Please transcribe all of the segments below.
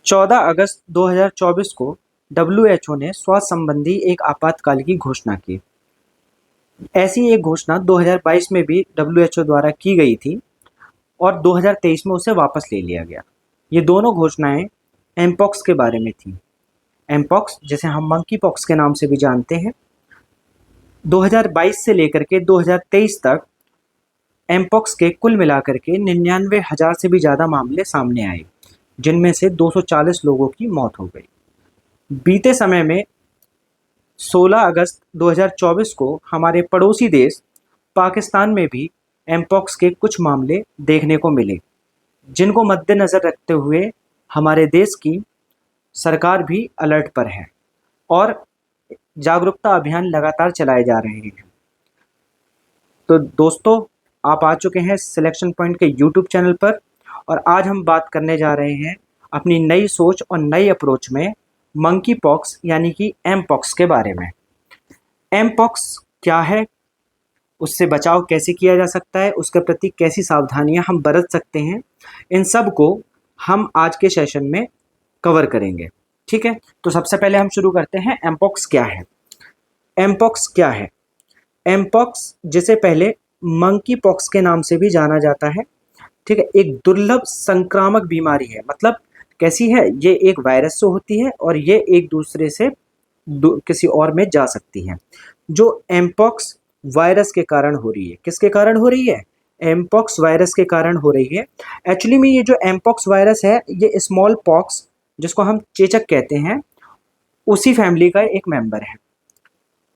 14 अगस्त 2024 को डब्ल्यूएचओ ने स्वास्थ्य संबंधी एक आपातकाल की घोषणा की। ऐसी एक घोषणा 2022 में भी डब्ल्यूएचओ द्वारा की गई थी और 2023 में उसे वापस ले लिया गया। ये दोनों घोषणाएं एमपॉक्स के बारे में थी। एमपॉक्स, जिसे हम मंकी पॉक्स के नाम से भी जानते हैं, 2022 से लेकर के 2023 तक एमपॉक्स के कुल मिलाकर के 99,000 से भी ज़्यादा मामले सामने आए, जिनमें से 240 लोगों की मौत हो गई। बीते समय में 16 अगस्त 2024 को हमारे पड़ोसी देश पाकिस्तान में भी एमपॉक्स के कुछ मामले देखने को मिले, जिनको मद्देनज़र रखते हुए हमारे देश की सरकार भी अलर्ट पर है और जागरूकता अभियान लगातार चलाए जा रहे हैं। तो दोस्तों, आप आ चुके हैं सिलेक्शन पॉइंट के यूट्यूब चैनल पर और आज हम बात करने जा रहे हैं अपनी नई सोच और नई अप्रोच में मंकी पॉक्स यानी कि एमपॉक्स के बारे में। एमपॉक्स क्या है, उससे बचाव कैसे किया जा सकता है, उसके प्रति कैसी सावधानियां हम बरत सकते हैं, इन सब को हम आज के सेशन में कवर करेंगे। ठीक है, तो सबसे पहले हम शुरू करते हैं। एमपॉक्स क्या है? एमपॉक्स क्या है? एमपॉक्स, जिसे पहले मंकी पॉक्स के नाम से भी जाना जाता है, ठीक है, एक दुर्लभ संक्रामक बीमारी है। मतलब कैसी है? ये एक वायरस से होती है और ये एक दूसरे से किसी और में जा सकती है। जो एमपॉक्स वायरस के कारण हो रही है, किसके कारण हो रही है? एमपॉक्स वायरस के कारण हो रही है। एक्चुअली में ये जो एमपॉक्स वायरस है, ये स्मॉल पॉक्स, जिसको हम चेचक कहते हैं, उसी फैमिली का एक मेंबर है।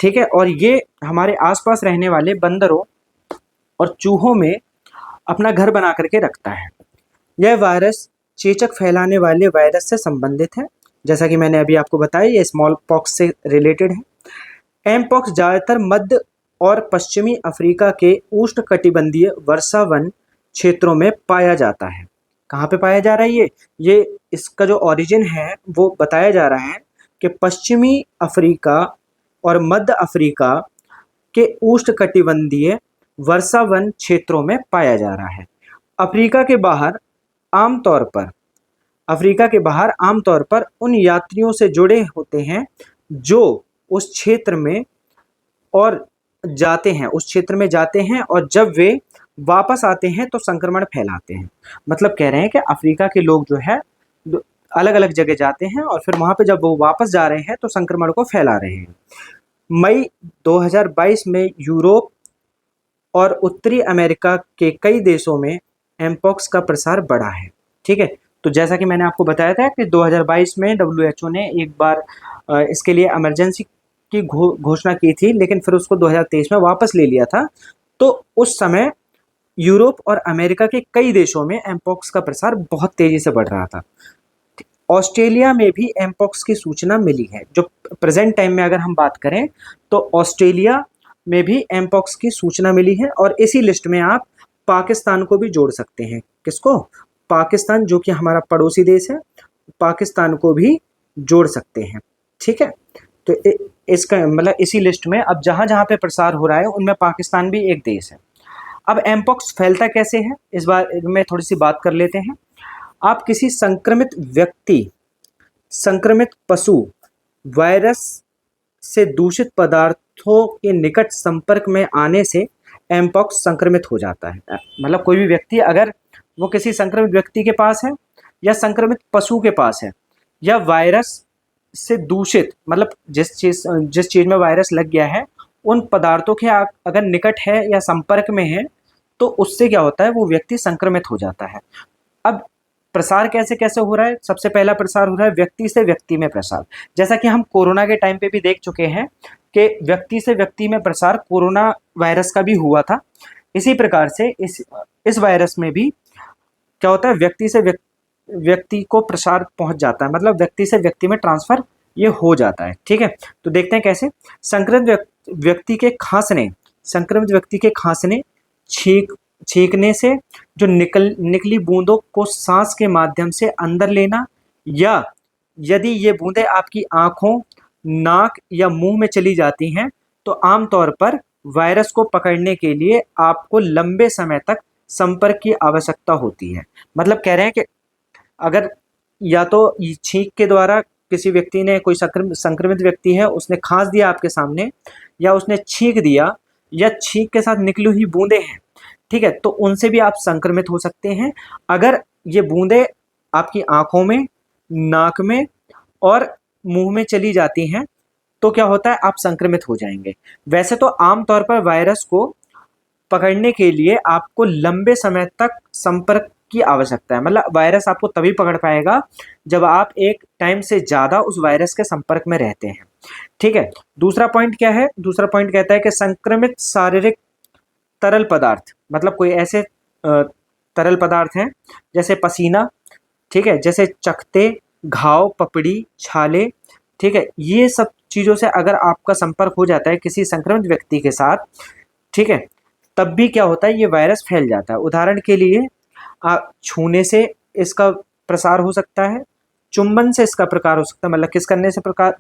ठीक है, और ये हमारे आसपास रहने वाले बंदरों और चूहों में अपना घर बना करके रखता है। यह वायरस चेचक फैलाने वाले वायरस से संबंधित है। जैसा कि मैंने अभी आपको बताया, ये स्मॉल पॉक्स से रिलेटेड है। एमपॉक्स ज़्यादातर मध्य और पश्चिमी अफ्रीका के उष्णकटिबंधीय वर्षावन क्षेत्रों में पाया जाता है। कहाँ पे पाया जा रहा है ये इसका जो ओरिजिन है वो बताया जा रहा है कि पश्चिमी अफ्रीका और मध्य अफ्रीका के उष्णकटिबंधीय वर्षावन क्षेत्रों में पाया जा रहा है। अफ्रीका के बाहर आमतौर पर उन यात्रियों से जुड़े होते हैं जो उस क्षेत्र में जाते हैं और जब वे वापस आते हैं तो संक्रमण फैलाते हैं। मतलब कह रहे हैं कि अफ्रीका के लोग जो है अलग अलग जगह जाते हैं और फिर वहां पे जब वो वापस जा रहे हैं तो संक्रमण को फैला रहे हैं। मई 2022 में यूरोप और उत्तरी अमेरिका के कई देशों में एमपॉक्स का प्रसार बढ़ा है। ठीक है, तो जैसा कि मैंने आपको बताया था कि 2022 में डब्ल्यूएचओ ने एक बार इसके लिए इमरजेंसी की घोषणा की थी, लेकिन फिर उसको 2023 में वापस ले लिया था। तो उस समय यूरोप और अमेरिका के कई देशों में एमपॉक्स का प्रसार बहुत तेजी से बढ़ रहा था। ऑस्ट्रेलिया में भी एमपॉक्स की सूचना मिली है। जो प्रेजेंट टाइम में अगर हम बात करें तो ऑस्ट्रेलिया में भी एमपॉक्स की सूचना मिली है और इसी लिस्ट में आप पाकिस्तान को भी जोड़ सकते हैं। किसको? पाकिस्तान, जो कि हमारा पड़ोसी देश है, पाकिस्तान को भी जोड़ सकते हैं। ठीक है, तो इसका मतलब इसी लिस्ट में अब जहाँ जहाँ पे प्रसार हो रहा है उनमें पाकिस्तान भी एक देश है। अब एमपॉक्स फैलता कैसे है, इस बार में थोड़ी सी बात कर लेते हैं। आप किसी संक्रमित व्यक्ति, संक्रमित पशु, वायरस से दूषित पदार्थों के निकट संपर्क में आने से एमपॉक्स संक्रमित हो जाता है। मतलब कोई भी व्यक्ति, अगर वो किसी संक्रमित व्यक्ति के पास है या संक्रमित पशु के पास है या वायरस से दूषित, मतलब जिस चीज में वायरस लग गया है उन पदार्थों के अगर निकट है या संपर्क में है तो उससे क्या होता है, वो व्यक्ति संक्रमित हो जाता है। अब प्रसार कैसे कैसे हो रहा है? सबसे पहला प्रसार हो रहा है व्यक्ति से व्यक्ति में प्रसार। जैसा कि हम कोरोना के टाइम पे भी देख चुके हैं कि व्यक्ति से व्यक्ति में प्रसार कोरोना वायरस का भी हुआ था। इसी प्रकार से इस वायरस में भी क्या होता है, व्यक्ति से व्यक्ति को प्रसार पहुंच जाता है, मतलब व्यक्ति से व्यक्ति में ट्रांसफर ये हो जाता है। ठीक है, तो देखते हैं कैसे। संक्रमित व्यक्ति के खांसने, छींकने से जो निकली बूंदों को सांस के माध्यम से अंदर लेना, या यदि ये बूंदें आपकी आंखों, नाक या मुंह में चली जाती हैं तो आमतौर पर वायरस को पकड़ने के लिए आपको लंबे समय तक संपर्क की आवश्यकता होती है। मतलब कह रहे हैं कि अगर या तो छींक के द्वारा, किसी व्यक्ति ने, कोई संक्रमित व्यक्ति है, उसने खांस दिया आपके सामने, या उसने छींक दिया, या छींक के साथ निकली हुई बूंदें हैं, ठीक है, तो उनसे भी आप संक्रमित हो सकते हैं। अगर ये बूंदें आपकी आंखों में, नाक में और मुंह में चली जाती हैं तो क्या होता है, आप संक्रमित हो जाएंगे। वैसे तो आमतौर पर वायरस को पकड़ने के लिए आपको लंबे समय तक संपर्क की आवश्यकता है। मतलब वायरस आपको तभी पकड़ पाएगा जब आप एक टाइम से ज़्यादा उस वायरस के संपर्क में रहते हैं, ठीक है। दूसरा पॉइंट क्या है, दूसरा पॉइंट कहता है कि संक्रमित शारीरिक तरल पदार्थ, मतलब कोई ऐसे तरल पदार्थ हैं जैसे पसीना, ठीक है, जैसे चकत्ते, घाव, पपड़ी, छाले, ठीक है, ये सब चीज़ों से अगर आपका संपर्क हो जाता है किसी संक्रमित व्यक्ति के साथ, ठीक है, तब भी क्या होता है, ये वायरस फैल जाता है। उदाहरण के लिए छूने से इसका प्रसार हो सकता है, चुंबन से इसका प्रकार हो सकता है, मतलब किस करने से प्रकार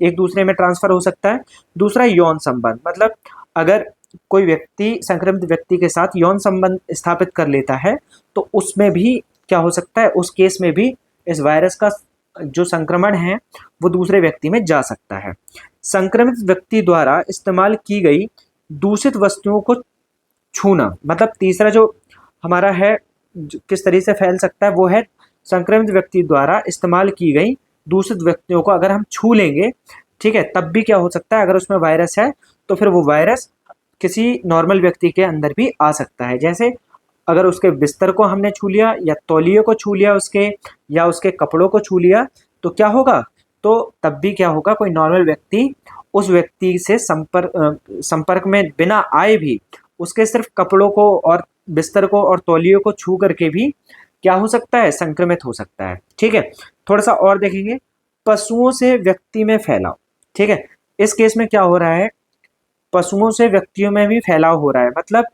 एक दूसरे में ट्रांसफर हो सकता है। दूसरा यौन संबंध, मतलब अगर कोई व्यक्ति संक्रमित व्यक्ति के साथ यौन संबंध स्थापित कर लेता है तो उसमें भी क्या हो सकता है, उस केस में भी इस वायरस का जो संक्रमण है वो दूसरे व्यक्ति में जा सकता है। संक्रमित व्यक्ति द्वारा इस्तेमाल की गई दूषित वस्तुओं को छूना, मतलब तीसरा जो हमारा है किस तरीके से फैल सकता है वो है संक्रमित व्यक्ति द्वारा इस्तेमाल की गई दूषित व्यक्तियों को अगर हम छू लेंगे, ठीक है, तब भी क्या हो सकता है, अगर उसमें वायरस है तो फिर वो वायरस किसी नॉर्मल व्यक्ति के अंदर भी आ सकता है। जैसे अगर उसके बिस्तर को हमने छू लिया, या तौलिए को छू लिया उसके, या उसके कपड़ों को छू लिया, तो क्या होगा, तो तब भी क्या होगा, कोई नॉर्मल व्यक्ति उस व्यक्ति से संपर्क में बिना आए भी उसके सिर्फ कपड़ों को और बिस्तर को और तौलिए को छू करके भी क्या हो सकता है, संक्रमित हो सकता है, ठीक है। थोड़ा सा और देखेंगे, पशुओं से व्यक्ति में फैलाव, ठीक है, इस केस में क्या हो रहा है, पशुओं से व्यक्तियों में भी फैलाव हो रहा है। मतलब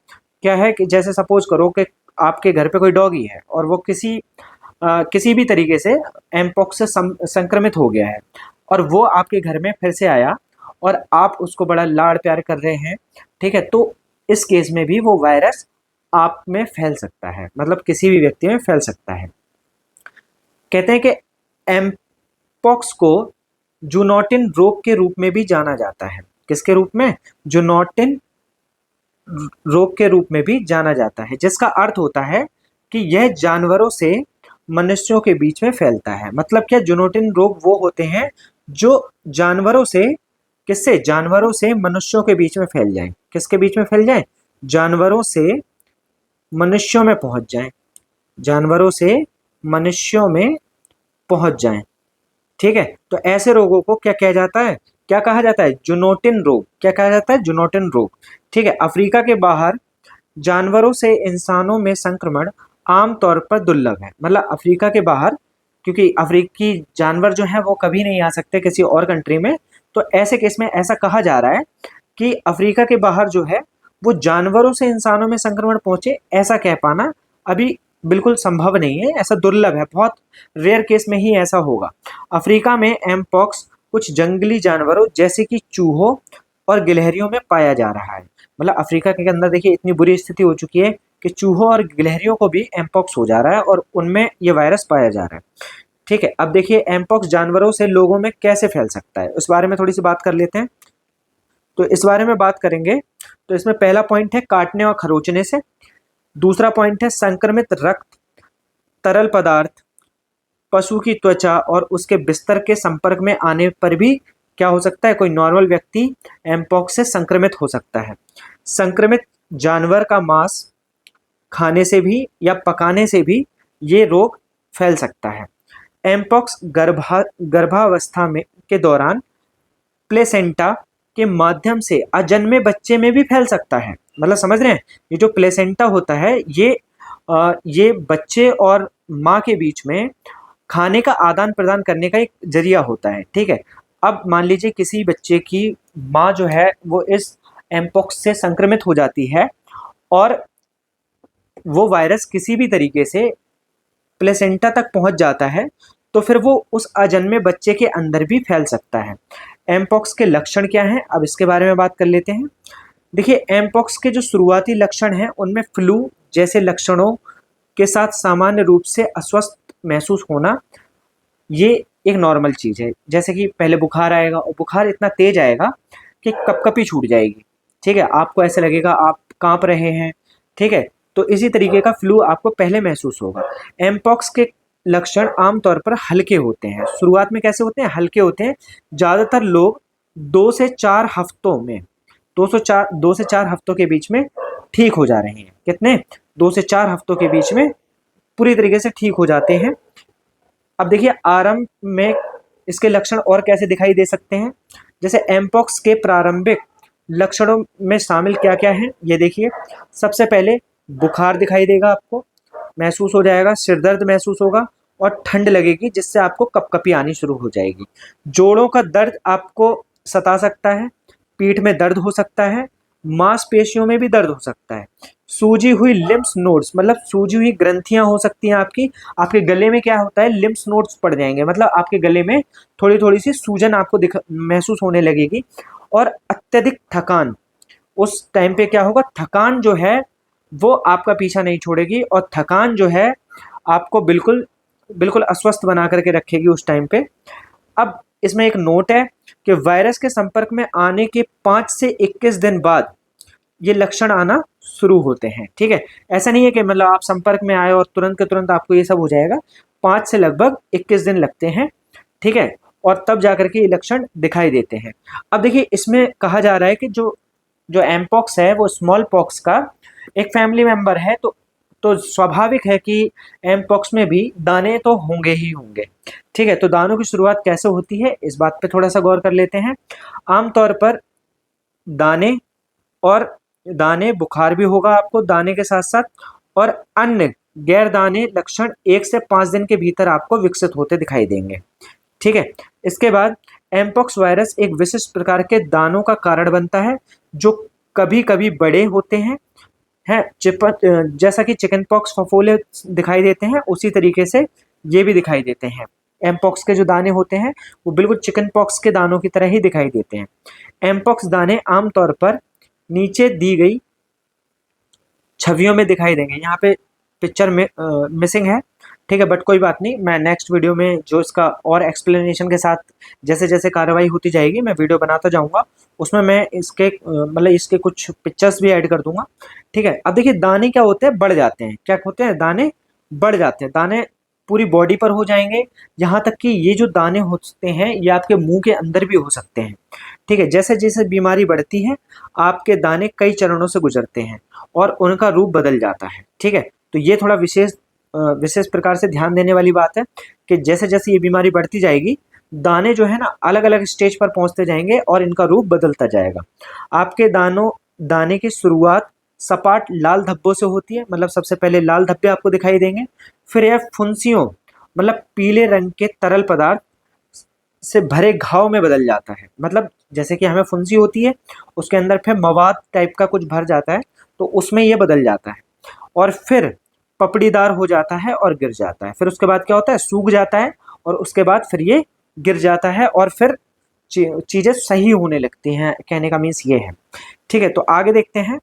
क्या है कि जैसे सपोज करो कि आपके घर पे कोई डॉगी है और वो किसी भी तरीके से एमपॉक्स से संक्रमित हो गया है और वो आपके घर में फिर से आया और आप उसको बड़ा लाड़ प्यार कर रहे हैं, ठीक है, तो इस केस में भी वो वायरस आप में फैल सकता है, मतलब किसी भी व्यक्ति में फैल सकता है। कहते हैं कि एमपॉक्स को जूनोटिन रोग के रूप में भी जाना जाता है। किसके रूप में, जूनोटिन रोग के रूप में भी जाना जाता है, जिसका अर्थ होता है कि यह जानवरों से मनुष्यों के बीच में फैलता है। मतलब क्या, जूनोटिन रोग वो होते हैं जो जानवरों से, किससे, जानवरों से मनुष्यों के बीच में फैल जाएं। किसके बीच में फैल जाएं, जानवरों से मनुष्यों में पहुंच जाएं, जानवरों से मनुष्यों में पहुंच जाएं, ठीक है। तो ऐसे रोगों को क्या कहा जाता है, क्या कहा जाता है, जूनोटिन रोग। क्या कहा जाता है, जूनोटिन रोग, ठीक है। अफ्रीका के बाहर जानवरों से इंसानों में संक्रमण आमतौर पर दुर्लभ है। मतलब अफ्रीका के बाहर, क्योंकि अफ्रीकी जानवर जो हैं वो कभी नहीं आ सकते किसी और कंट्री में, तो ऐसे केस में ऐसा कहा जा रहा है कि अफ्रीका के बाहर जो है वो जानवरों से इंसानों में संक्रमण पहुंचे, ऐसा कह पाना अभी बिल्कुल संभव नहीं है, ऐसा दुर्लभ है, बहुत रेयर केस में ही ऐसा होगा। अफ्रीका में एमपॉक्स कुछ जंगली जानवरों जैसे कि चूहों और गिलहरियों में पाया जा रहा है। मतलब अफ्रीका के अंदर देखिए इतनी बुरी स्थिति हो चुकी है कि चूहों और गिलहरियों को भी एमपॉक्स हो जा रहा है और उनमें ये वायरस पाया जा रहा है, ठीक है। अब देखिए एमपॉक्स जानवरों से लोगों में कैसे फैल सकता है, उस बारे में थोड़ी सी बात कर लेते हैं। तो इस बारे में बात करेंगे तो इसमें पहला पॉइंट है काटने और खरोचने से। दूसरा पॉइंट है संक्रमित रक्त, तरल पदार्थ, पशु की त्वचा और उसके बिस्तर के संपर्क में आने पर भी क्या हो सकता है, कोई नॉर्मल व्यक्ति एमपॉक्स से संक्रमित हो सकता है। संक्रमित जानवर का मांस खाने से भी या पकाने से भी ये रोग फैल सकता है। एमपॉक्स गर्भावस्था में के दौरान प्लेसेंटा के माध्यम से अजन्मे बच्चे में भी फैल सकता है। मतलब समझ रहे हैं, ये जो प्लेसेंटा होता है ये बच्चे और माँ के बीच में खाने का आदान प्रदान करने का एक जरिया होता है, ठीक है। अब मान लीजिए किसी बच्चे की माँ जो है वो इस एमपॉक्स से संक्रमित हो जाती है और वो वायरस किसी भी तरीके से प्लेसेंटा तक पहुंच जाता है, तो फिर वो उस अजन्मे बच्चे के अंदर भी फैल सकता है। एमपॉक्स के लक्षण क्या हैं, अब इसके बारे में बात कर लेते हैं। देखिए एमपॉक्स के जो शुरुआती लक्षण हैं उनमें फ्लू जैसे लक्षणों के साथ सामान्य रूप से अस्वस्थ महसूस होना, ये एक नॉर्मल चीज़ है। जैसे कि पहले बुखार आएगा और बुखार इतना तेज आएगा कि कपकपी छूट जाएगी, ठीक है, आपको ऐसे लगेगा आप कांप रहे हैं, ठीक है। तो इसी तरीके का फ्लू आपको पहले महसूस होगा। एमपॉक्स के लक्षण आमतौर पर हल्के होते हैं। शुरुआत में कैसे होते हैं? हल्के होते हैं। ज़्यादातर लोग 2 से 4 हफ्तों में 2 से 4 हफ्तों के बीच में ठीक हो जा रहे हैं। कितने? 2 से 4 हफ्तों के बीच में पूरी तरीके से ठीक हो जाते हैं। अब देखिए आरंभ में इसके लक्षण और कैसे दिखाई दे सकते हैं। जैसे एमपॉक्स के प्रारंभिक लक्षणों में शामिल क्या क्या है, ये देखिए। सबसे पहले बुखार दिखाई देगा, आपको महसूस हो जाएगा, सिर दर्द महसूस होगा और ठंड लगेगी, जिससे आपको कपकपी आनी शुरू हो जाएगी। जोड़ों का दर्द आपको सता सकता है, पीठ में दर्द हो सकता है, मांसपेशियों में भी दर्द हो सकता है। सूजी हुई लिम्फ नोड्स, मतलब सूजी हुई ग्रंथियां हो सकती हैं आपकी। आपके गले में क्या होता है? लिम्फ नोड्स पड़ जाएंगे, मतलब आपके गले में थोड़ी थोड़ी सी सूजन आपको महसूस होने लगेगी। और अत्यधिक थकान, उस टाइम पे क्या होगा? थकान जो है वो आपका पीछा नहीं छोड़ेगी और थकान जो है आपको बिल्कुल बिल्कुल अस्वस्थ बना करके रखेगी उस टाइम पे। अब इसमें एक नोट है कि वायरस के संपर्क में आने के 5 से 21 दिन बाद ये लक्षण आना शुरू होते हैं, ठीक है। ऐसा नहीं है कि मतलब आप संपर्क में आए और तुरंत के तुरंत आपको ये सब हो जाएगा। 5 से लगभग 21 दिन लगते हैं, ठीक है, और तब जाकर के ये लक्षण दिखाई देते हैं। अब देखिए इसमें कहा जा रहा है कि जो जो एमपॉक्स है वो स्मॉल पॉक्स का एक फैमिली मेंबर है, तो स्वाभाविक है कि एमपॉक्स में भी दाने तो होंगे ही होंगे, ठीक है। तो दानों की शुरुआत कैसे होती है, इस बात पे थोड़ा सा गौर कर लेते हैं। आमतौर पर दाने और बुखार भी होगा आपको दाने के साथ साथ, और अन्य गैर दाने लक्षण 1 से 5 दिन के भीतर आपको विकसित होते दिखाई देंगे, ठीक है। इसके बाद एमपॉक्स वायरस एक विशिष्ट प्रकार के दानों का कारण बनता है, जो कभी कभी बड़े होते हैं, जैसा कि चिकन पॉक्स फफोले दिखाई देते हैं, उसी तरीके से ये भी दिखाई देते हैं। एमपॉक्स के जो दाने होते हैं वो बिल्कुल चिकन पॉक्स के दानों की तरह ही दिखाई देते हैं। एमपॉक्स दाने आमतौर पर नीचे दी गई छवियों में दिखाई देंगे। यहाँ पे पिक्चर में मिसिंग है, ठीक है, बट कोई बात नहीं, मैं नेक्स्ट वीडियो में जो इसका और एक्सप्लेनेशन के साथ जैसे जैसे कार्रवाई होती जाएगी मैं वीडियो बनाता जाऊंगा, उसमें मैं इसके मतलब इसके कुछ पिक्चर्स भी ऐड कर दूंगा, ठीक है। अब देखिए दाने क्या होते हैं? बढ़ जाते हैं। क्या होते हैं? दाने बढ़ जाते हैं। दाने पूरी बॉडी पर हो जाएंगे, यहाँ तक कि ये जो दाने होते हैं ये आपके मुंह के अंदर भी हो सकते हैं, ठीक है। जैसे जैसे बीमारी बढ़ती है आपके दाने कई चरणों से गुजरते हैं और उनका रूप बदल जाता है, ठीक है। तो ये थोड़ा विशेष प्रकार से ध्यान देने वाली बात है कि जैसे जैसे ये बीमारी बढ़ती जाएगी दाने जो है ना अलग अलग स्टेज पर पहुंचते जाएंगे और इनका रूप बदलता जाएगा। आपके दाने की शुरुआत सपाट लाल धब्बों से होती है, मतलब सबसे पहले लाल धब्बे आपको दिखाई देंगे, फिर यह फुंसियों मतलब पीले रंग के तरल पदार्थ से भरे घाव में बदल जाता है। मतलब जैसे कि हमें फुंसी होती है उसके अंदर फिर मवाद टाइप का कुछ भर जाता है, तो उसमें ये बदल जाता है और फिर पपड़ीदार हो जाता है और गिर जाता है। फिर उसके बाद क्या होता है? सूख जाता है और उसके बाद फिर ये गिर जाता है और फिर चीज़ें सही होने लगती हैं। कहने का मीन्स ये है, ठीक है। तो आगे देखते हैं।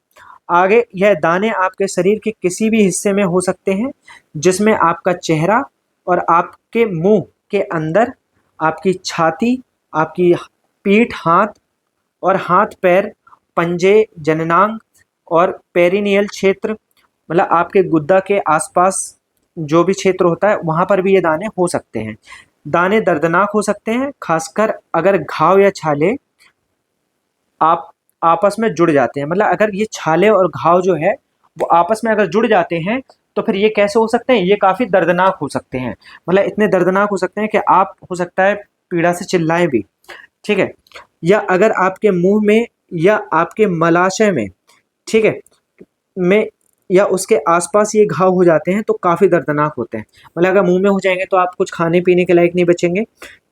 आगे यह दाने आपके शरीर के किसी भी हिस्से में हो सकते हैं, जिसमें आपका चेहरा और आपके मुंह के अंदर, आपकी छाती, आपकी पीठ, हाथ पैर, पंजे, जननांग और पेरिनियल क्षेत्र, मतलब आपके गुद्दा के आसपास जो भी क्षेत्र होता है वहाँ पर भी ये दाने हो सकते हैं। दाने दर्दनाक हो सकते हैं, खासकर अगर घाव या छाले आप आपस में जुड़ जाते हैं। मतलब अगर ये छाले और घाव जो है वो आपस में अगर जुड़ जाते हैं तो फिर ये कैसे हो सकते हैं? ये काफ़ी दर्दनाक हो सकते हैं। मतलब इतने दर्दनाक हो सकते हैं कि आप हो सकता है पीड़ा से चिल्लाएं भी, ठीक है। या अगर आपके मुंह में या आपके मलाशय में, ठीक है, में या उसके आसपास ये घाव हो जाते हैं तो काफ़ी दर्दनाक होते हैं। मतलब अगर मुंह में हो जाएंगे तो आप कुछ खाने पीने के लायक नहीं बचेंगे,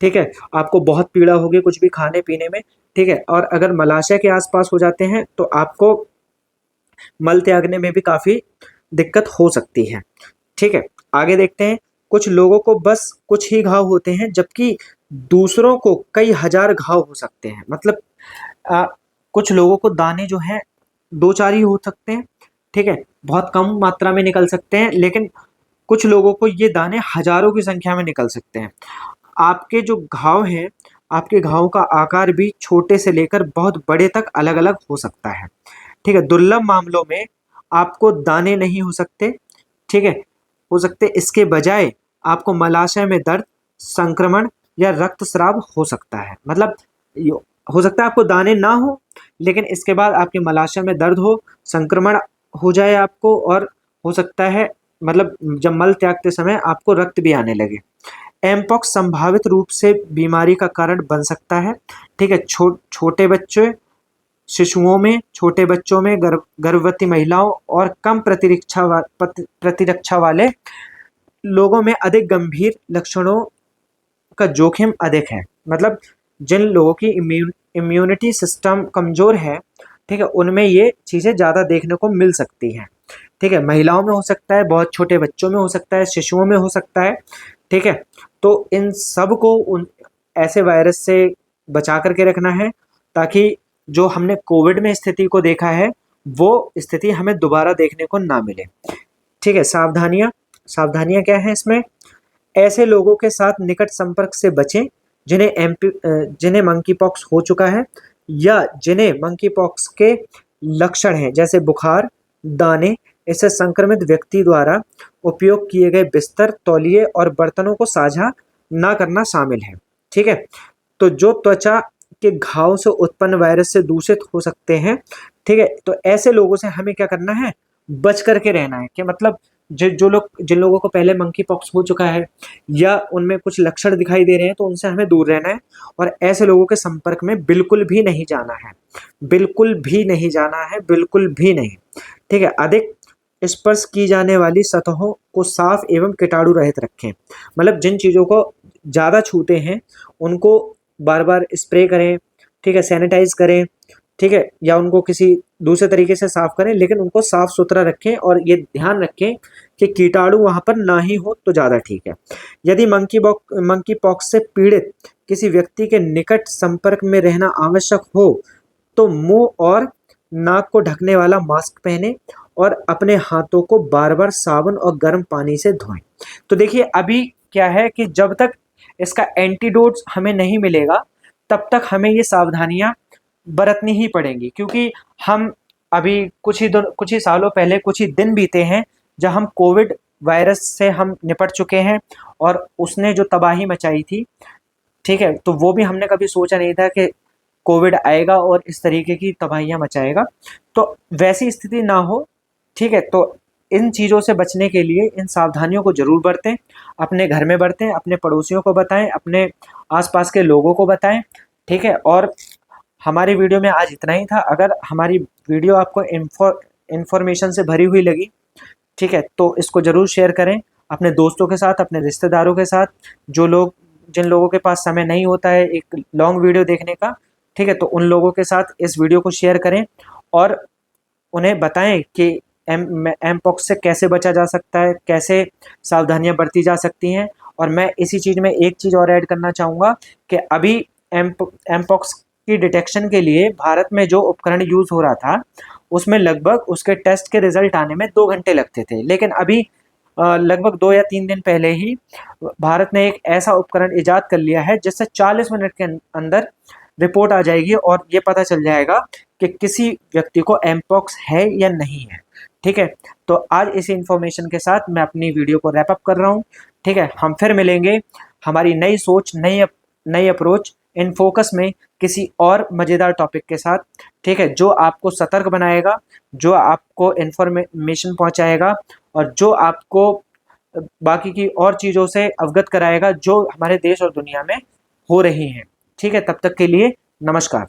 ठीक है, आपको बहुत पीड़ा होगी कुछ भी खाने पीने में, ठीक है। और अगर मलाशय के आसपास हो जाते हैं तो आपको मल त्यागने में भी काफ़ी दिक्कत हो सकती है, ठीक है। आगे देखते हैं। कुछ लोगों को बस कुछ ही घाव होते हैं, जबकि दूसरों को कई हजार घाव हो सकते हैं। मतलब आ, कुछ लोगों को दाने जो हैं 2-4 ही हो सकते हैं, ठीक है, बहुत कम मात्रा में निकल सकते हैं, लेकिन कुछ लोगों को ये दाने हजारों की संख्या में निकल सकते हैं। आपके जो घाव हैं, आपके घाव का आकार भी छोटे से लेकर बहुत बड़े तक अलग अलग हो सकता है। ठीक है, दुर्लभ मामलों में आपको दाने नहीं हो सकते, ठीक है, हो सकते, इसके बजाय आपको मलाशय में दर्द, संक्रमण या रक्तस्राव हो सकता है। मतलब हो सकता है आपको दाने ना हो, लेकिन इसके बाद आपके मलाशय में दर्द हो, संक्रमण हो जाए आपको, और हो सकता है मतलब जब मल त्यागते समय आपको रक्त भी आने लगे। एमपॉक्स संभावित रूप से बीमारी का कारण बन सकता है। ठीक है, छोटे बच्चे, शिशुओं में, छोटे बच्चों में, गर्भवती महिलाओं और कम प्रतिरक्षा वाले लोगों में अधिक गंभीर लक्षणों का जोखिम अधिक है। मतलब जिन लोगों की इम्यूनिटी सिस्टम कमजोर है, ठीक है, उनमें ये चीजें ज्यादा देखने को मिल सकती हैं। ठीक है, महिलाओं में हो सकता है, बहुत छोटे बच्चों में हो सकता है, शिशुओं में हो सकता है। ठीक है, तो इन सब को उन ऐसे वायरस से बचा करके रखना है, ताकि जो हमने कोविड में स्थिति को देखा है वो स्थिति हमें दोबारा देखने को ना मिले। ठीक है, सावधानियां सावधानियां क्या है इसमें? ऐसे लोगों के साथ निकट संपर्क से बचें जिन्हें मंकी पॉक्स हो चुका है या जिन्हें मंकी पॉक्स के लक्षण हैं, जैसे बुखार, दाने। इससे संक्रमित व्यक्ति द्वारा उपयोग किए गए बिस्तर, तौलिए और बर्तनों को साझा ना करना शामिल है। ठीक है, तो जो त्वचा के घाव से उत्पन्न वायरस से दूषित हो सकते हैं, ठीक है, तो ऐसे लोगों से हमें क्या करना है? बच करके रहना है। कि मतलब जिन लोगों को पहले मंकी पॉक्स हो चुका है या उनमें कुछ लक्षण दिखाई दे रहे हैं, तो उनसे हमें दूर रहना है और ऐसे लोगों के संपर्क में बिल्कुल भी नहीं जाना है, बिल्कुल भी नहीं जाना है, बिल्कुल भी नहीं। ठीक है, अधिक स्पर्श की जाने वाली सतहों को साफ एवं कीटाणु रहित रखें। मतलब जिन चीज़ों को ज़्यादा छूते हैं उनको बार बार स्प्रे करें, ठीक है, सैनिटाइज करें, ठीक है, या उनको किसी दूसरे तरीके से साफ करें, लेकिन उनको साफ सुथरा रखें और ये ध्यान रखें कि कीटाणु वहाँ पर ना ही हो तो ज़्यादा ठीक है। यदि मंकी पॉक्स से पीड़ित किसी व्यक्ति के निकट संपर्क में रहना आवश्यक हो तो मुंह और नाक को ढकने वाला मास्क पहने और अपने हाथों को बार बार साबुन और गर्म पानी से धोएं। तो देखिए, अभी क्या है कि जब तक इसका एंटीडोट हमें नहीं मिलेगा तब तक हमें ये सावधानियां बरतनी ही पड़ेंगी, क्योंकि हम अभी कुछ ही सालों पहले, कुछ ही दिन बीते हैं जब हम कोविड वायरस से हम निपट चुके हैं और उसने जो तबाही मचाई थी, ठीक है, तो वो भी हमने कभी सोचा नहीं था कि कोविड आएगा और इस तरीके की तबाहियां मचाएगा। तो वैसी स्थिति ना हो, ठीक है, तो इन चीज़ों से बचने के लिए इन सावधानियों को जरूर बरतें, अपने घर में बरतें, अपने पड़ोसियों को बताएं, अपने आसपास के लोगों को बताएं। ठीक है, और हमारी वीडियो में आज इतना ही था। अगर हमारी वीडियो आपको इंफॉर्मेशन से भरी हुई लगी, ठीक है, तो इसको ज़रूर शेयर करें अपने दोस्तों के साथ, अपने रिश्तेदारों के साथ, जिन लोगों के पास समय नहीं होता है एक लॉन्ग वीडियो देखने का। ठीक है, तो उन लोगों के साथ इस वीडियो को शेयर करें और उन्हें बताएं कि एम पॉक्स से कैसे बचा जा सकता है, कैसे सावधानियां बरती जा सकती हैं। और मैं इसी चीज़ में एक चीज़ और ऐड करना चाहूँगा कि अभी एम पॉक्स की डिटेक्शन के लिए भारत में जो उपकरण यूज़ हो रहा था उसमें लगभग उसके टेस्ट के रिजल्ट आने में 2 घंटे लगते थे, लेकिन अभी लगभग 2 या 3 दिन पहले ही भारत ने एक ऐसा उपकरण इजाद कर लिया है जिससे 40 मिनट के अंदर रिपोर्ट आ जाएगी और ये पता चल जाएगा कि किसी व्यक्ति को एमपॉक्स है या नहीं है। ठीक है, तो आज इसी इन्फॉर्मेशन के साथ मैं अपनी वीडियो को रैप अप कर रहा हूँ। ठीक है, हम फिर मिलेंगे हमारी नई सोच, नई अप्रोच इन फोकस में किसी और मज़ेदार टॉपिक के साथ। ठीक है, जो आपको सतर्क बनाएगा, जो आपको इन्फॉर्मेशन पहुँचाएगा और जो आपको बाकी की और चीज़ों से अवगत कराएगा जो हमारे देश और दुनिया में हो रही हैं। ठीक है, तब तक के लिए नमस्कार।